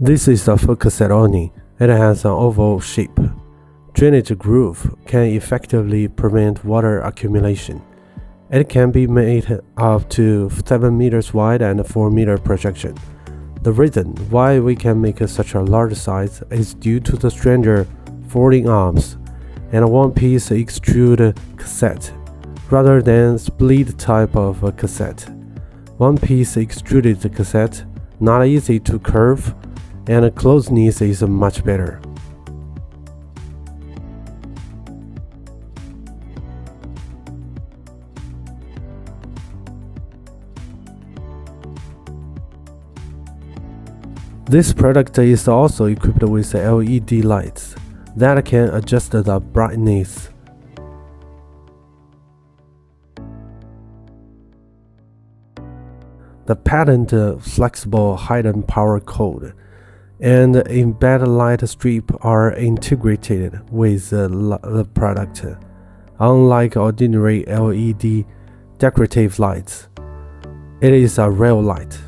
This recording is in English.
This is a full cassette awning. It has an oval shape. Drainage groove can effectively prevent water accumulation. It can be made up to 7 meters wide and 4 meter projection. The reason why we can make such a large size is due to the stranger folding arms and a one-piece extrude cassette, rather than split type of a cassette. One-piece extruded cassette, not easy to curve, and closeness is much better. This product is also equipped with LED lights that can adjust the brightness. The patent flexible hidden power cord and embedded light strip are integrated with the product. Unlike ordinary LED decorative lights, it is a real light.